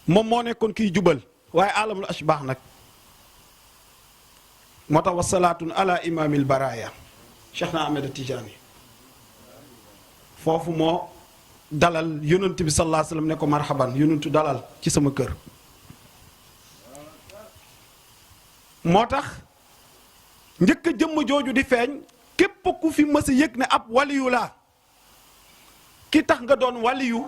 moom moo nekkoon kiy jubal waaye alamul ashbaax nag moo tax wasalaatun ala imaamil baraya Cheikh na Ahmed Tidiane foofu moo dalal yonent bi sallallahu alayhi wa sallam ne ko marhaban yonentu dalal ci sama kër moo tax njëkk a jëmm jooju di feeñ képp ku fi mës a yëg ne ab waliyu laa ki tax nga doon waliyu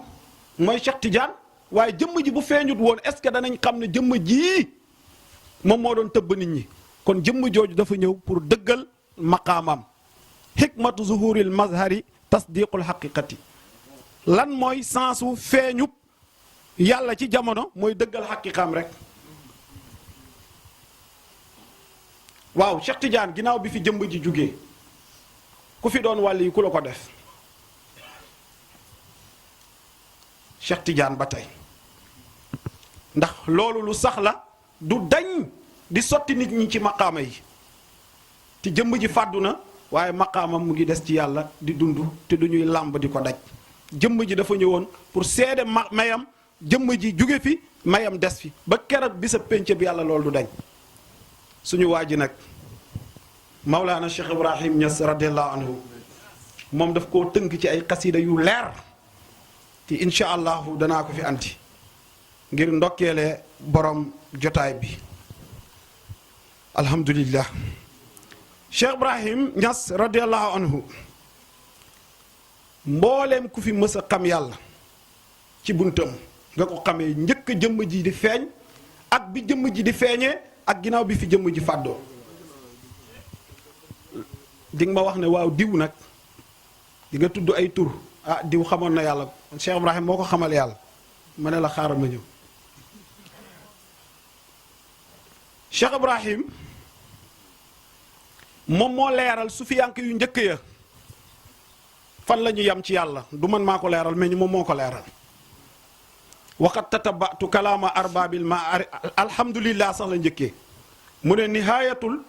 mooy Cheikh Tidiane waaye jëmm ji bu feeñut woon est-ce que danañ xam ne jëmm jii moom moo doon tëbb nit ñi kon jëmm jooju dafa ñëw pour dëggal maqaamam hikmatu zuhuril mazhari tasdiqul haqiqati lan mooy sensu feeñub yàlla ci jamono mooy dëggal xaqiqaam rek waaw Cheikh Tidiane ginnaaw bi fi jëmm ji jugee ku fi doon wàll yi ku la ko def Cheikh Tidiane ba tey ndax loolu lu sax la du dañ di sotti nit ñi ci maqaama yi te jëmm ji fàddu na waaye maqaamam mu ngi des ci yàlla di dund te du ñuy làmb di ko daj jëmm ji dafa ñëwoon pour seede mayam jëmm ji jóge fi mayam des fi ba keroog bisa pénc bi yàlla loolu du dañ suñu waa ji nag Mawlaana Cheikh Ibrahim Niass radiallahu anhu moom daf koo tënk ci ay xasida yu leer te incha allahu danaa ko fi anti ngir ndokkeele borom jotaay bi alhamdulillah Cheikh Ibrahim Niass radiallahu anhu mbooleem ku fi mës a xam yàlla ci buntam nga ko xamee njëkk jëmm ji di feeñ ak bi jëmm ji di feeñee ak ginnaaw bi fi jëmm ji fàddoo di nga ma wax ne waaw diw nag di nga tudd ay tur ah diw xamoon na yàlla Cheikh Ibrahim moo ko xamal yàlla ma ne la xaaral ma ñëw Cheikh Ibrahim moom moo leeral sufiyank yu njëkk ya fan la ñu yam ci yàlla du man maa ko leeral mais ñu moom moo ko leeral waqat tatabatu kalaama arbaabil ma alhamdulillah sax la njëkkee mu ne nihayatul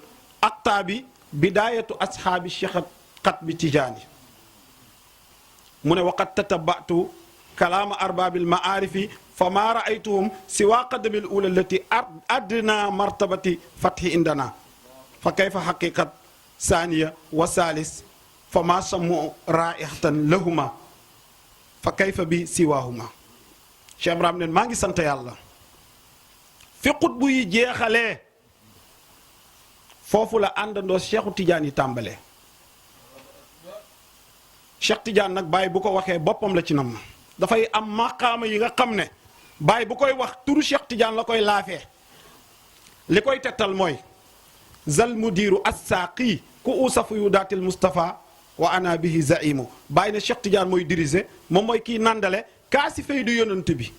aqtaabi bidaayatu ashaabi cheikh xat bi tijaani mu ne waqat tatabatu kalaama arbaabil maarifi fa maa raaytuhum siwa qadamil ula allati adna martabati fathi indana fa kayfa xaqiqat saaniya wa saalis fa maa samu raihatan lahuma fa kayfa bi siwaahuma Cheikh Ibrahim ne maa ngi sant yàlla fi xutbu yi jeexalee foofu la àndandoo Cheikhu Tidiane yi tàmbalee Cheikh Tidiane nag bàyyi bu ko waxee boppam la ci nam dafay am maqaama yi nga xam ne bàyyi bu koy wax turu Cheikh Tidiane la koy laafee li koy tettal mooy zal mudiru assaaqi ku usafu yu daatil Mustafa wa ana bihi zaimu bàyyi ne Cheikh Tidiane mooy diriger moom mooy kii nandale kaasi faydu yonent bi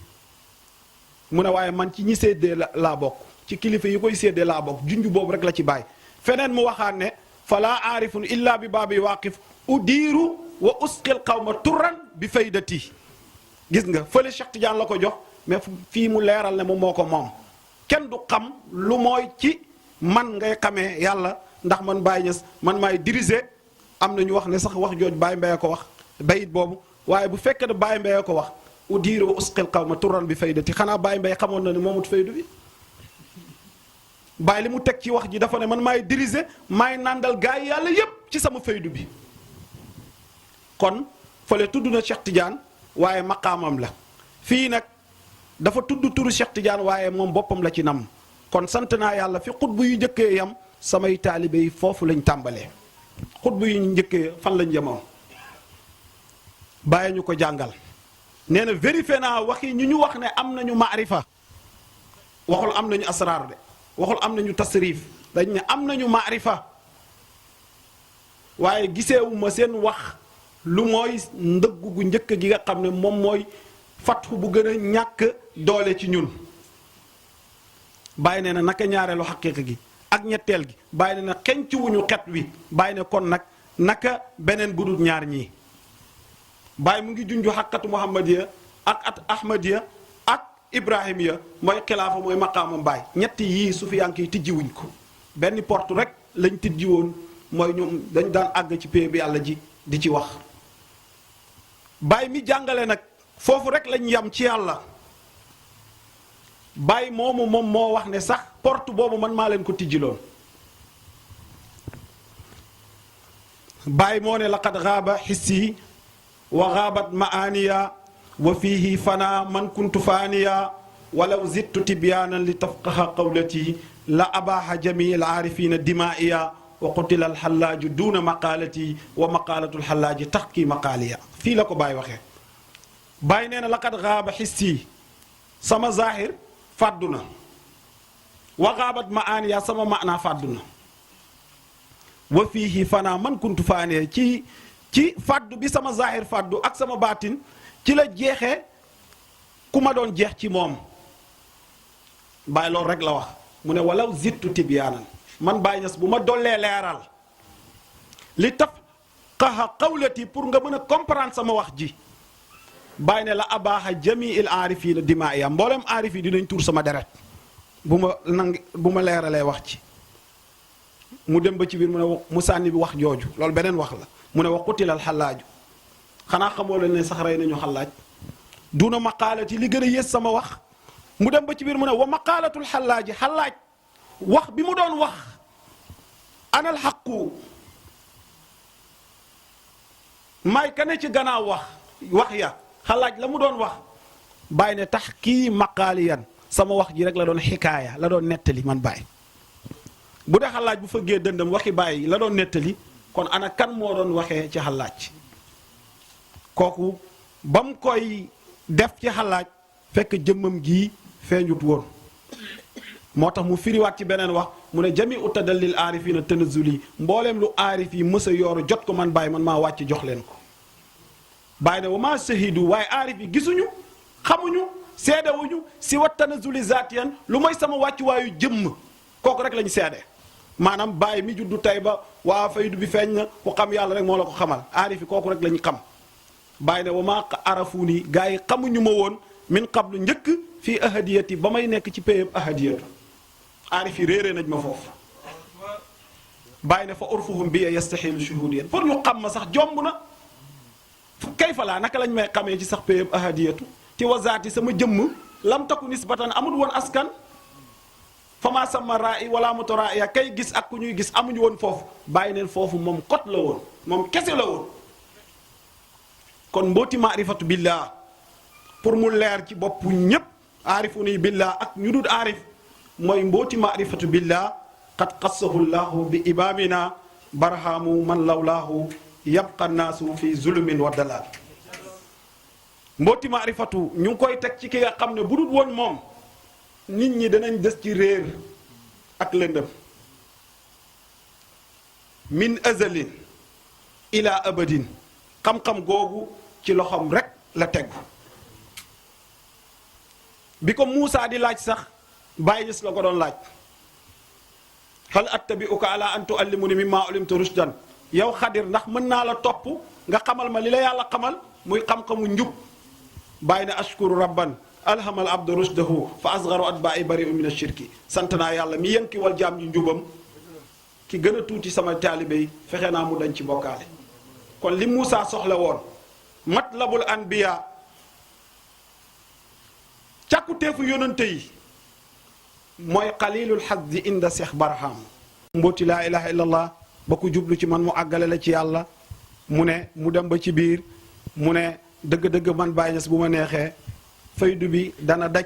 mu ne waaye man ci ñi séddee laa bokk ci kilifa yi koy séddee laa bokk junj boobu rek la ci bàyyi feneen mu waxaat ne fala aarifun illa bi baabi waaqif udiiru wa usqil qawma turran bi faydati gis nga fële Cheikh Tidiane la ko jox mais fii mu leeral ne moom moo ko moom kenn du xam lu mooy ci man ngay xamee yàlla ndax man Baye Niass man maay diriger am na ñu wax ne sax wax jooj Baye Mbaye ko wax bayit boobu waaye bu fekkee ne Baye Mbaye ko wax udiiru wa usqil qawma turran bi faydati xanaa Baye Mbaye xamoon na ne moomut faydu bi Baye li mu teg ci wax ji dafa ne man maay diriger maay nàndal gaa yi yàlla yépp ci sama faydu bi kon fële tudd na Cheikh Tidiane waaye maqaamam la fii nag dafa tudd turu Cheikh Tidiane waaye moom boppam la ci nam kon sant naa yàlla fi xutbu yu njëkkee yam samay taalibe yi foofu lañ tàmbalee xutbu yu njëkkee fan lañ yemoon bàyyi ñu ko jàngal nee na vérifié naa waxi ñu wax ne am nañu maarifa waxul am nañu asraar de waxul am nañu tasrif dañ ne am nañu maarifa waaye giseewuma seen wax lu mooy ndëggu gu njëkk gi nga xam ne moom mooy fatxu bu gën a ñàkk doole ci ñun bàyyi ne na naka ñaareelu xaqiiqa gi ak ñetteel gi bàyyi ne na xenc wuñu xet wi bàyyi ne kon nag naka beneen budul ñaar ñii bàyyi mu ngi junju xaqatu muhammadiya ak at ahmadiya ak ibrahimiya mooy xilaafa mooy maqaamam baay ñetti yii sufiyank yi tijji wuñ ko benn porte rek lañ tijji woon mooy ñoom dañ daan àgg ci pay bi yàlla ji di ci wax baay mi jàngale nag foofu rek lañ yam ci yàlla baay moomu moom moo wax ne sax porte boobu man maa leen ko tijjiloon baay moo ne laqad xaaba xissi wa xaabat maaniya wa fiihi fana man kuntu faaniya walaw zittu tibyaanan li tafqaha qawlati la abaaxa jamii al aarifina dimaiya wa qutila al xallaaju duuna maqaalati wa maqaalatu al xallaaji taxki maqaaliya fii la ko Baay waxee Baay nee na laqad xaaba xissi sama zaahir fàddu na wa xaabat maaniya sama maanaa fàddu na wa fiihi fana man kuntu faaniya ci fàddu bi sama zaahir fàddu ak sama baatin ci la jeexee ku ma doon jeex ci moom Baay loolu rek la wax mu ne walaw zittu tibyaanan man Baay Ñas bu ma dollee leeral li tafqaha qawlati pour nga mën a comprendre sama wax ji Baay ne la abaaxa jamiil aarifiina dimaaya mboolem aarif yi dinañ tuur sama deret bu ma leeralee wax ci mu dem ba ci biir mu ne mu sànni bi wax jooju loolu beneen wax la mu ne wa qutilal xallaaju xanaa xamoo leen ne sax rey nañu xallaaj duna maqaalati li gën a yées sama wax mu dem ba ci biir mu ne wa maqaalatul xallaaji xallaaj wax bi mu doon wax anal xaqu may ka ne ci gannaaw wax ya xallaaj la mu doon wax Baay ne tax kii maqaaliyan sama wax ji rek la doon xikaaya la doon nettali man Baay bu dee xallaaj bu fëggee dëndam waxi Baay la doon nettali kon ana kan moo doon waxee ci xallaaj kooku ba mu koy def ci xallaaj fekk jëmmam gii feeñut woon moo tax mu firiwaat ci beneen wax mu ne jami utadallil aarifina tanazuli mbooleem lu aarif yi mës a yooru jot ko man Baay man maa wàcc jox leen ko Baay ne wa maa shahidu waaye aarif yi gisuñu xamuñu seedewuñu si wa tanazuli zaatiyan lu mooy sama wàccuwaayu jëmm kooku rek lañu seede maanaam Baay mi juddu tey ba waa faydu bi feeñ na ku xam yàlla rek moo la ko xamal aarif yi kooku rek lañu xam Baay ne wa maa arafu nii gars yi xamuñu ma woon min qablu njëkk fii ahadiyati ba may nekk ci péyeb ahadiyatu aarif yi réeree nañ ma foofu Baay ne fa urfuhum bi yastaxilu shuhudiyan pour ñu xam ma sax jomb na kay fa laa naka lañ may xamee ci sax péyeb ahadiyatu ci wazaati sama jëmm lam takku nisbatan amul woon askan fama sama raa i wala motoraa ya kay gis ak ku ñuy gis amuñu woon foofu Bàyyi neen foofu moom kot la woon moom kese la woon kon mbooti maarifatu billah pour mu leer ci bopp ñépp aarifu nii billah ak ñu dul aarif mooy mbooti maarifatu billah qad qassahu llahu bi imaamina barhamu man lawlaahu yabqa naasu fi zulumin wa dalal mbooti maarifatu ñu ngi koy teg ci ki nga xam ne bu dul woon moom nit ñi danañ des ci réer ak lëndëm min azalin ila abadin xam-xam googu ci loxoom rek la tegu. bi ko Muusa di laaj sax Baay Ñas la ko doon laaj hal attabi'uka ala an tu'allimuni mimma ulimtu rushdan yow Xadir ndax mën naa la topp nga xamal ma li la yàlla xamal muy xam-xamu njub. bàyyi ne ashkuru rabban alhamal abdu rushdahu fa asgaru atba'i bari'un min ashirki sant naa yàlla mi yënki wal jaam ñu njubam ki gën a tuuti sama taalibe yi fexe naa mu dañ ci bokkaale. kon li Muusa soxla woon matlabul anbiya càkkuteefu yonante yi mooy qalilul xaddi inda Seex Barham mbooti laa ilaha illallah ba ku jublu ci man mu àggale la ci yàlla mu ne mu dem ba ci biir mu ne dëgg-dëgg man Baay Ñas bu ma neexee faydu bi dana daj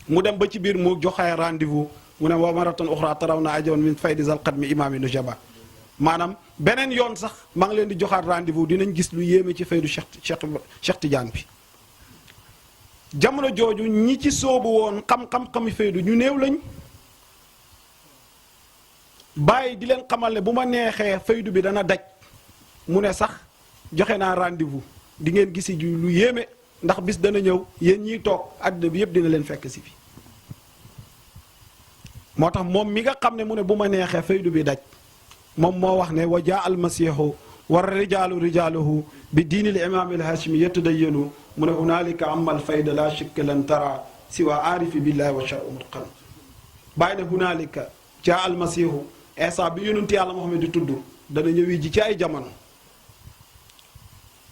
mu dem ba ci biir mu joxee rendez-vous mu ne wa maratan uxra taraw na ajaban min faydi zal qadmi imaami nujaba maanaam beneen yoon sax maa ngi leen di joxaat rendez-vous dinañ gis lu yéeme ci faydu Cheikh Tidiane bi. jamono jooju ñi ci soobu woon xam-xam-xami faydu ñu néew lañ bàyyi di leen xamal ne bu ma neexee faydu bi dana daj mu ne sax joxe naa rendez-vous di ngeen gisi ju lu yéeme ndax bis dana ñëw yéen ñiy toog àddina bi yépp dina leen fekk si fi. moo tax moom mi nga xam ne mu ne bu ma neexee faydu bi daj moom moo wax ne wa jaa almasihu war rijaalu rijaaluhu bi diinil imaam il hashimi yatadayyanu mu ne hunaalika amal fayda la shakka lan tara siwa aarifi billahi wa shar'u mutqan bàyyi ne hunaalika jaa almasihu Isa bi yonent yàlla Muhammad di tudd dana ñëwi ji ci ay jamono.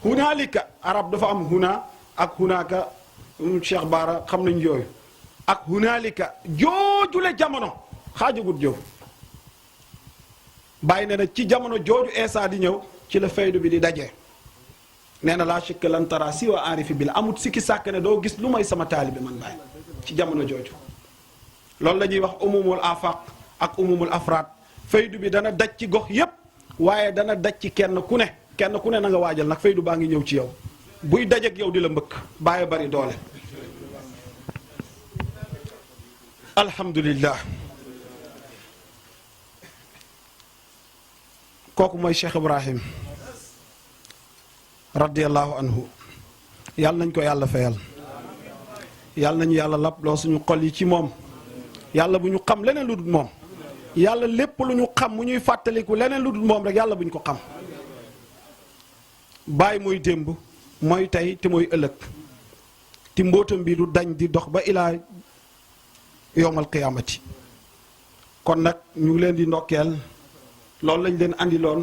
hunaalika arab dafa am huna ak hunaaka Cheikh Baara xam nañ yooyu ak hunaalika joojule jamono xaajagut jow bàyyi ne nag ci jamono jooju Isa di ñëw ci la faydu bi di daje nee na laa shakka lan tara siwa aarifi bi la amut sikki sàkk ne doo gis lu may sama taalibe man bàyyi ci jamono jooju. loolu la ñuy wax umumul afaq ak umumul afraad faydu bi dana daj ci gox yépp waaye dana daj ci kenn ku ne na nga waajal nag faydu baa ngi ñëw ci yow buy dajeek yow di la mbëkk bàyyi bari doole. alhamdulillah kooku mooy Cheikh Ibrahim radiyallahu anhu yàlla nañ ko yàlla fayal yàlla nañu yàlla lapp loo suñu xol yi ci moom yàlla bu ñu xam leneen lu dul moom yàlla lépp lu ñu xam mu ñuy fàttaliku leneen lu dul moom rek yàlla bu ñu ko xam. bàyyi mooy démb mooy tey te mooy ëllëg ti mbootam bi du dañ di dox ba ilaa yowmal qiyaamati kon nag ñu ngi leen di ndokkeel loolu lañ leen andiloon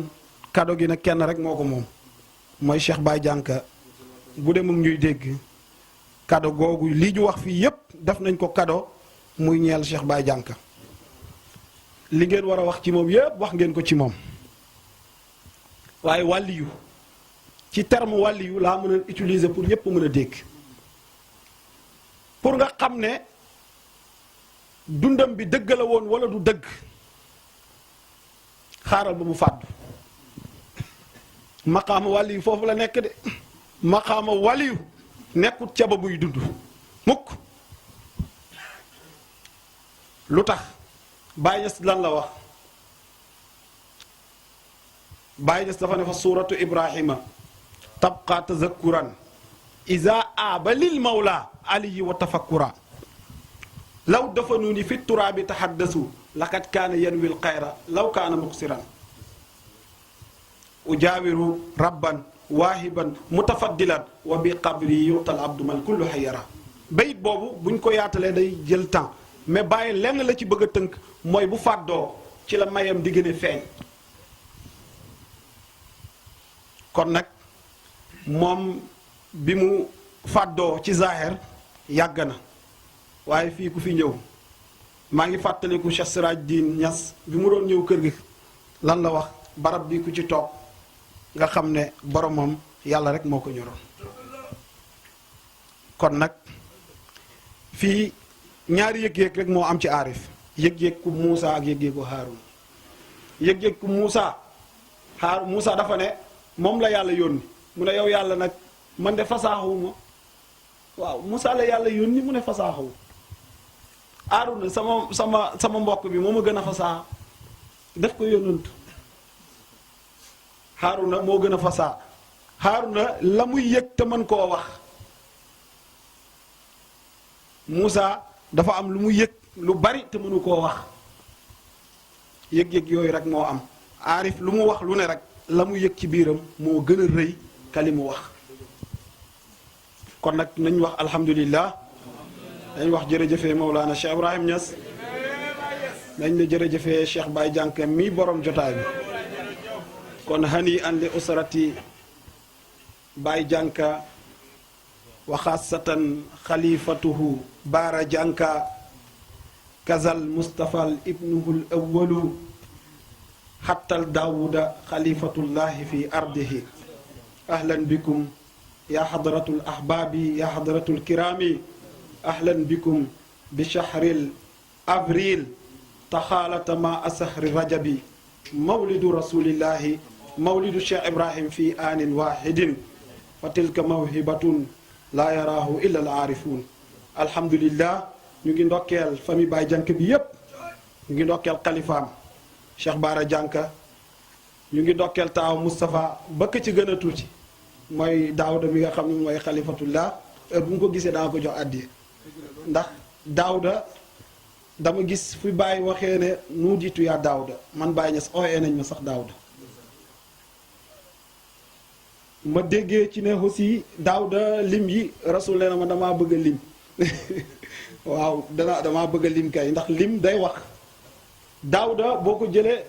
kado gi nag kenn rek moo ko moom mooy Cheikh Baye Dianka bu dee mu ngi ñuy dégg kado googu lii ñu wax fii yépp def nañ ko kado muy ñeel Cheikh Baye Dianka li ngeen war a wax ci moom yépp wax ngeen ko ci moom waaye wàlliyu ci terme wàlliyu laa mën a utiliser pour ñépp mën a dégg pour nga xam ne dundam bi dëgg la woon wala du dëgg xaaral ba mu fàddu maqaama wàlliyu foofu la nekk de maqaama wàlliyu nekkut ca ba buy dund mukk lu tax Baay Ñas lan la wax Baay Ñas dafa ne fa suuratu Ibrahima tabqa tazakkuran iza aba lil mawla aliyi wa tafakkura law dafanuuni fi turaabi tahaddasu laqad kaana yanwi lxayra law kaana muqsiran ujaawiru rabban waahiban mutafaddilan wa bi qabri yutal abdu man kullu xayara bayit boobu buñ ko yaatalee day jël temps mais bàyyi lenn la ci bëgg a tënk mooy bu fàddoo ci la mayam di gën a feeñ kon nag moom bi mu fàddoo ci zahir yàgg na waaye fii ku fi ñëw maa ngi fàttaliku Cheikh Siraj Din Ñas bi mu doon ñëw kër gi lan la wax barab bi ku ci toog nga xam ne boromam yàlla rek moo ko ñoroon kon nag fii ñaari yëg-yëg rek moo am ci aarif yëg-yëg ku Muusa ak yëg-yëg ku Haarun yëg-yëg ku Muusa Muusa dafa ne moom la yàlla yónni mu ne yow yàlla nag man de fasaaxawuma waaw Muusa la yàlla yónni mu ne fasaaxawu Haarun sama mbokk bi moo ma gën a fasaaxa def ko yónnantu Haaruna moo gën a fasaa. Haaruna la muy yëg te mën koo wax. Moussa dafa am lu mu yëg lu bari te mënu koo wax. yëg-yëg yooyu rek moo am. aarif lu mu wax lu ne rek la mu yëg ci biiram moo gën a rëy ka li mu wax. kon nag nañ wax alhamdulillah. dañ wax jërëjëfee Mawlana Cheikh Ibrahim Niass. nañ ne jërëjëfee Cheikh Baye Dianka mi borom jotaay bi. kon hani an li usrati Baye Dianka wa xaasatan xalifatuhu Baara Dianka kazal Mustafal ibnuhul awwalu xattal Daawuda xalifatullahi fi ardihi ahlan bikum ya xadratul ahbaabi ya xadratul kiraami ahlan bikum bi shahril avril taxaalata ma asahri rajabi mawlidu rasulillahi mawlidu Cheikh Ibrahim fi aanin waahidin fa tilka mawhibatun laa yaraahu illa al aarifuun. alhamdulillah ñu ngi ndokkeel famille Baye Dianka bi yépp ñu ngi ndokkeel xalifaam Cheikh Baara Dianka ñu ngi ndokkeel taaw Moustapha bëkk ci gën a tuuti mooy Daawda mi nga xam ne mooy xalifatullah bu ñu ko gisee danga ko jox addiya ndax Daawda dama gis fi Baye waxee ne nu jiitu yaa Daawda man Baye Niass ooyee nañ ma sax Daawda ma déggee ci ne aussi Daawda lim yi rasul nee na ma damaa bëgg a lim waaw damaa bëgg a lim kay ndax lim day wax. Daawda boo ko jëlee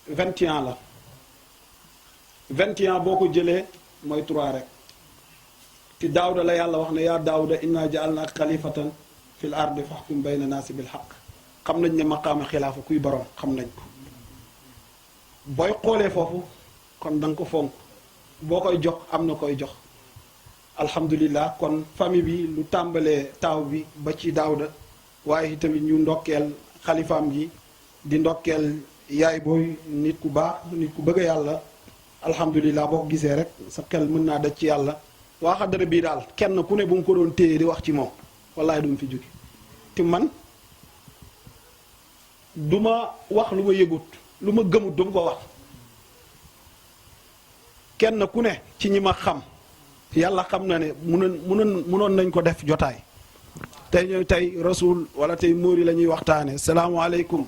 21 la 21 boo ko jëlee mooy 3 rek ci Daawda la yàlla wax ne yaa Daawda inna ja'alnaaka xalifatan fil ardi fahkum bayna naasi bil haqq. xam nañ ne maqaama xilaafa kuy borom xam nañ ko booy xoolee foofu kon da nga ko fonk boo koy jox am na koy jox. alhamdulillah kon famille bi lu tàmbalee taaw bi ba ci Daawda waaye tamit ñu ndokkeel xalifaam gi di ndokkeel yaay booy nit ku baax nit ku bëgg yàlla. alhamdulillah boo ko gisee rek sa xel mën naa daj ci yàlla. waa xadara bii daal kenn ku ne bu mu ko doon téye di wax ci moom wallahi du mu fi jóge te man du ma wax lu ma yëgut lu ma gëmut du ma ko wax. kenn ku ne ci ñi ma xam yàlla xam na ne munoon nañ ko def jotaay tey ñooy tey rasul wala tey móori la ñuy waxtaane salaamualeykum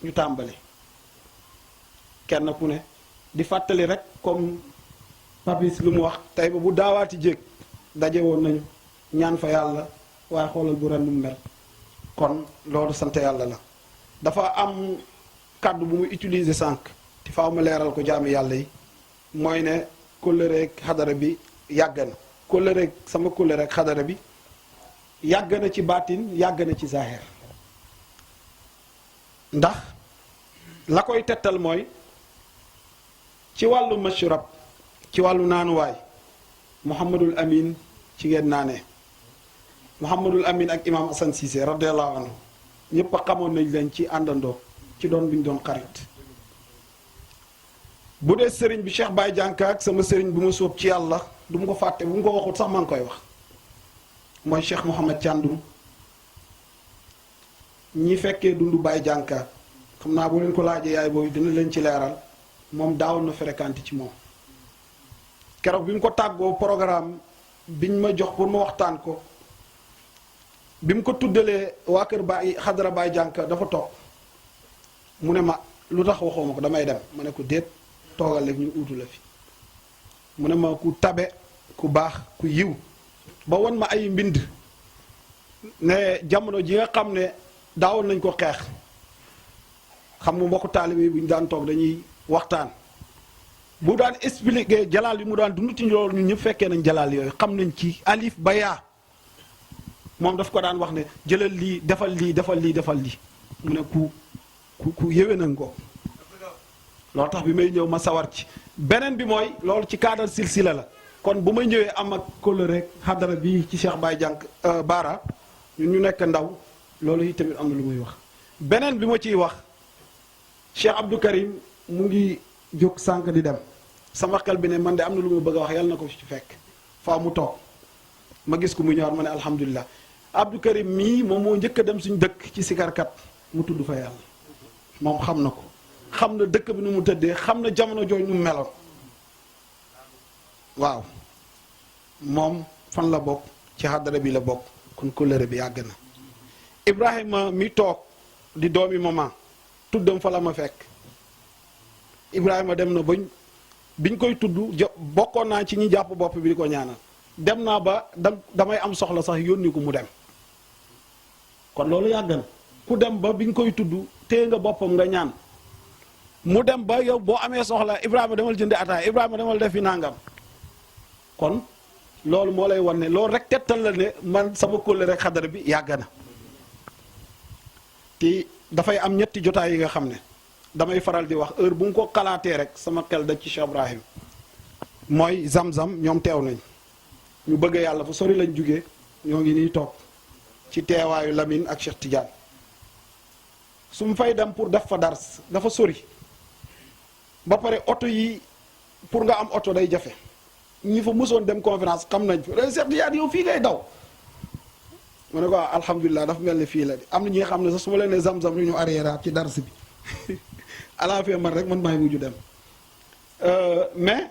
ñu tàmbali kenn ku ne di fàttali rek comme papis lu mu wax tey ba bu daawaati jéeg daje woon nañu ñaan fa yàlla waaye xoolal bu ren lu mu mel kon loolu sant yàlla la. dafa am kàddu bu mu utiliser sànq te faaw ma leeral ko jaami yàlla yi mooy ne kóllëreeg xadara bi yàgg na kóllëreeg sama kóllëreeg xadara bi yàgg na ci baatin yàgg na ci zahir ndax la koy tettal mooy ci wàllu mashrab ci wàllu naanuwaay Mouhamadul Amin ci ngeen naanee Mouhamadul Amin ak imam Assane Cissé radiallahu anhu ñëpp a xamoon nañ leen ci àndandoo ci doon bi ñu doon xarit. bu dee sëriñ bi Cheikh Baye Dianka ak sama sëriñ bu ma sóob ci yàlla du ma ko fàtte bu ma ko waxut sax maa ngi koy wax mooy Cheikh Mouhamed Thiandoum ñi fekkee dundu Baye Dianka xam naa boo leen ko laajee yaay boobu dina leen ci leeral moom daawoon na fréquenté ci moom. keroog bi mu ko tàggoo programme biñ ma jox pour ma waxtaan ko bi mu ko tuddalee waa kër Baye xadara Baye Dianka dafa toog mu ne ma lu tax waxoo ma ko damay dem ma ne ko déet. toogal rek ñu uutu la fi mu ne ma ku tabe ku baax ku yiw ba won ma ay mbind ne jamono ji nga xam ne daawoon nañ ko xeex xam nga mbokku taalibe bu ñu daan toog dañuy waxtaan bu daan expliquer jalaal yi mu daan dund ci loolu ñun ñëpp fekkee nañ jalaal yooyu xam nañ ci alif ba yaa moom daf ko daan wax ne jëlal lii defal lii defal lii defal lii mu ne ku yéwé nañ ko loolu tax bi may ñëw ma sawar ci beneen bi mooy loolu ci cadre silsila la kon bu may ñëwee am ak kóllëre rek xadara bi ci Cheikh Baye Dianka Baara ñun ñu nekk ndaw loolu yi tamit am na lu muy wax. beneen bi ma ciy wax Cheikh Abdou Karim mu ngi jóg sànq di dem sama xel bi ne man de am na lu ma bëgg a wax yàlla na ko ci fekk faaw mu toog ma gis ko mu ñëwaat ma ne alhamdulilah Abdou Karim mii moom moo njëkk a dem suñu dëkk ci sikarkat mu tudd fa yàlla moom xam na ko. xam na dëkk bi nu mu tëddee xam na jamono jooju nu mu meloon waaw moom fan la bokk ci xadara bi la bokk kon kóllëre bi yàgg na Ibrahima mi toog di doomi maman tuddam fa la ma fekk Ibrahima dem na biñ koy tudd bokkoon naa ci ñi jàpp bopp bi di ko ñaanal dem naa ba damay am soxla sax yónni ko mu dem kon loolu yàgg na ku dem ba biñ koy tudd téye nga boppam nga ñaan mu dem ba yow boo amee soxla Ibrahima demal jëndi ataay Ibrahima demal def fi nangam kon loolu moo lay wan ne loolu rek tettal la ne man sama kóllëre rek xadara bi yàgg na te dafay am ñetti jotaay yi nga xam ne damay faral di wax heure bu mu ko xalaatee rek sama xel da ci Cheikh Ibrahim mooy zam-zam ñoom teew nañ ñu bëgg yàlla fu sori lañ jugee ñoo ngi nii toog ci teewaayu Lamine ak Cheikh Tidiane su mu fay dem pour def fa dars dafa sori ba pare oto yi pour nga am oto day jafe ñi fa mosoon dem conférence xam nañ fa Cheikh Tidiane yow fii ngay daw ma ne ko alhamdulilah dafa mel ne fii la de am na ñi nga xam ne sax su ma leen ne zam-zam ñu arrière ci dars bi à la fin man rek man maay mujju dem mais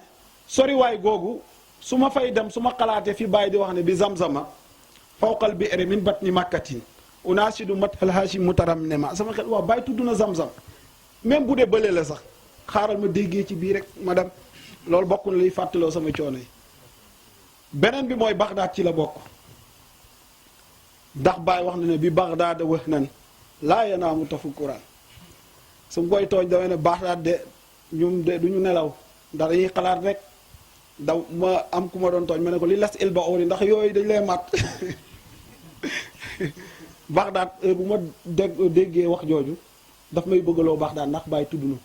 soriwaay googu su ma fay dem su ma xalaatee fi bàyyi di wax ne bi zam-zama fawqal bi'ri min batni makkatin unaasidu mathal hashim mutaram ne ma sama xel waaw bàyyi tudd na zam-zam même bu dee bële la sax xaaral ma déggee ci bii rek ma dem loolu bokk na liy fàttaloo sama coono yi beneen bi mooy Bagdad ci la bokk ndax Baay wax na ne bi Bagdad wax nan laa yanaamu tafakkuran su koy tooñ damay ne Bagdad de ñum de du ñu nelaw ndax dañuy xalaat rek daw ma am ku ma doon tooñ ma ne ko li las il ba ori ndax yooyu dañ lay mat Bagdad bu ma déggee wax jooju daf may bëggaloo Bagdad ndax Baay tudd na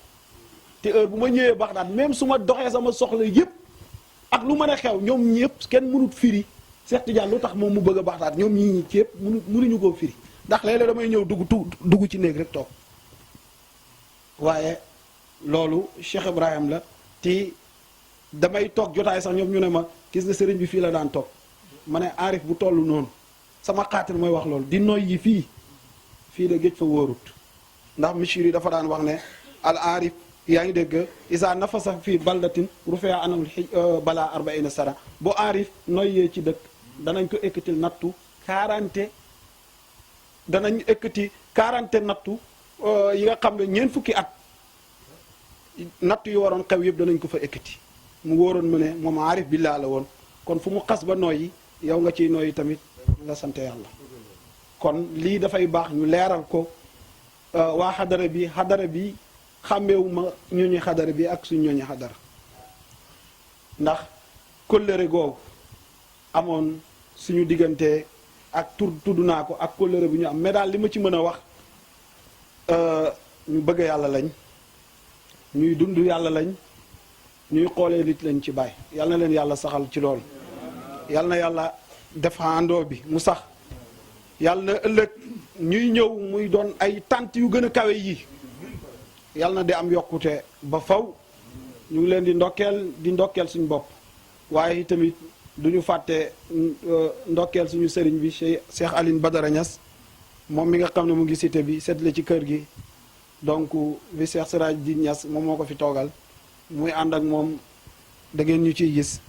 te heure bu ma ñëwee Bagdad même su ma doxee sama soxla yëpp ak lu mën a xew ñoom ñëpp kenn mënut firi Cheikh Tidiane lu tax moom mu bëgg a Bagdad ñoom ñii ci yëpp mënuñu koo firi ndax léeg-léeg damay ñëw dugg ci néeg rek toog waaye loolu Cheikh Ibrahim la te damay toog jotaay sax ñoom ñu ne ma gis nga sëriñ bi fii la daan toog ma ne aarif bu toll noonu sama xaatir mooy wax loolu di noy yi fii de géej fa wóorut ndax monsieur yi dafa daan wax ne al aarif yaa ngi dégg isa nafasa fii baldatin rufea anamul balaa 40 sana bu aarif noyyee ci dëkk danañ ko ekkatil nattu 40 danañ ekkati 40 nattu yi nga xam ne ñeent fukki at nattu yu waroon xew yëpp danañ ko fa ekkati mu wóoroon mu ne moom aarif billaa la woon kon fu mu xas ba noyyi yow nga ciy noyyi tamit nga sant yàlla kon lii dafay baax ñu leeral ko waa xadara bi xàmmeewuma ñooñu xadara bi ak suñ ñooñu xadara ndax kóllëre googu amoon suñu diggante ak tudd naa ko ak kóllëre bu ñu am mais daal li ma ci mën a wax ñu bëgg yàlla lañ ñuy dund yàlla lañ ñuy xoolee nit lañ ci Baay yàlla na leen yàlla saxal ci loolu yàlla na yàlla def àndoo bi mu sax yàlla na ëllëg ñuy ñëw muy doon ay tant yu gën a kawe yi yàlla na di am yokkute ba faw ñu ngi leen di ndokkeel suñu bopp waaye tamit du ñu fàtte ndokkeel suñu sëriñ bi Cheikh Aline Badara Niass moom mi nga xam ne mu ngi cité bi seetle ci kër gi donc bi Cheikh Siraj di Niass moom moo ko fi toogal muy ànd ak moom da ngeen ñu ciy gis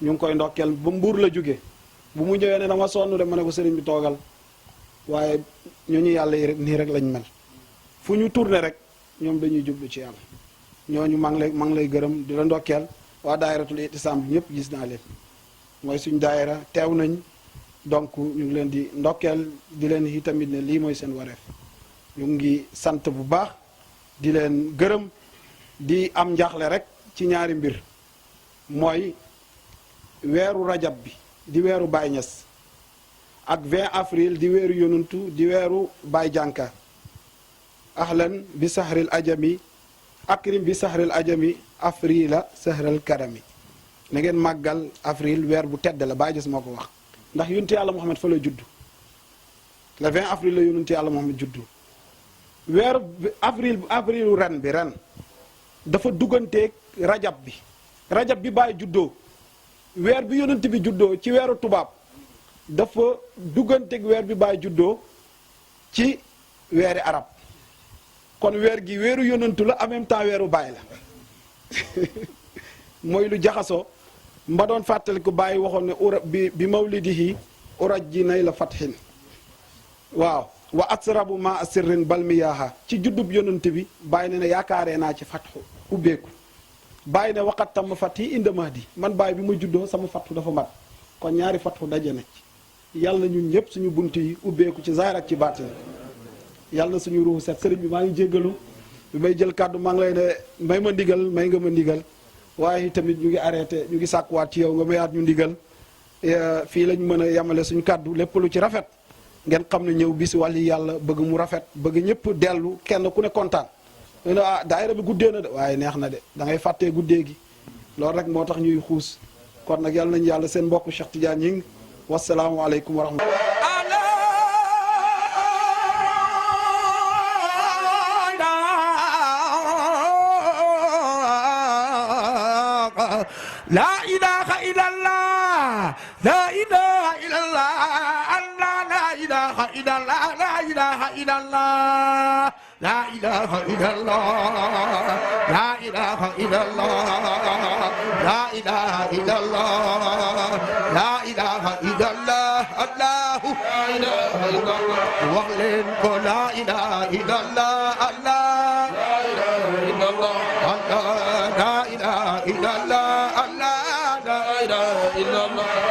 ñu ngi koy ndokkeel ba Mbuur la jóge bu mu ñëwee ne dama sonn de ma ne ko sëriñ bi toogal waaye ñooñu yàlla yi rek nii rek lañ mel fu ñu tourné rek ñoom dañuy jublu ci yàlla ñooñu maa ngi lay gërëm di la ndokkeel waa daayiratul itisam bi ñëpp gis naa leen mooy suñ daayira teew nañ donc ñu ngi leen di ndokkeel di leen yi tamit ne lii mooy seen wareef ñu ngi sant bu baax di leen gërëm di am njaaxle rek ci ñaari mbir mooy weeru rajab bi di weeru Baay Ñas ak 20 avril di weeru yonuntu di weeru Baay Jànka ahlan bi sahril ajami akrim bi sahril ajami afrila sahral karami na ngeen màggal avril weer bu tedd la Baay Ñas moo ko wax ndax yonent yàlla Muhammad fa la judd le 20 avril la yonent yàlla Muhammad juddu weeru avrilu ren bi ren dafa dugganteeg rajab bi Baay juddoo weer bi yonent bi juddoo ci weeru tubaab dafa dugganteeg weer bi Baay juddoo ci weeri arab kon weer gi weeru yonantu la en même temps weeru Baay la mooy lu jaxasoo mba doon fàttali ko Baay waxoon ne ura bi mawlidihi uraj ji nay la fathin waaw wa asrabu ma asirrin balmiyaaha ci juddub yonant bi Baay ne ne yaakaaree naa ci fatxu ubbeeku Baay ne waxat tam fat yi indama di man Baay bi ma juddoo sama fatxu dafa mat kon ñaari fatxu daje na ci yàlla ñun ñëpp suñu bunt yi ubbeeku ci zaahir ak ci baatin yàlla na suñu ruuxu set sëriñ bi maa ngi jéggalu bi may jël kàddu maa ngi lay ne may ma ndigal may nga ma ndigal waaye tamit ñu ngi arrêté ñu ngi sàkkuwaat ci yow nga mayaat ñu ndigal fii lañ mën a yemale suñu kàddu lépp lu ci rafet ngeen xam ne ñëw bis wàlli yàlla bëgg mu rafet bëgg ñëpp dellu kenn ku ne kontaan ne ah daayira bi guddee na de waaye neex na de da ngay fàttee guddee gi loolu rek moo tax ñuy xuus kon nag yàlla nañu yàlla seen mbokk Cheikh Tidiane Gningue wasalaamualeykum wa rahmatulah. لا إله إلا الله لا إله إلا الله الله لا إله إلا الله لا إله إلا الله لا إله إلا الله لا إله إلا الله لا إله إلا الله لا إله إلا الله الله لا إله إلا الله وعلن لا إله إلا الله الله لا إله إلا الله الله لا إله إلا الله الله لا إله إلا الله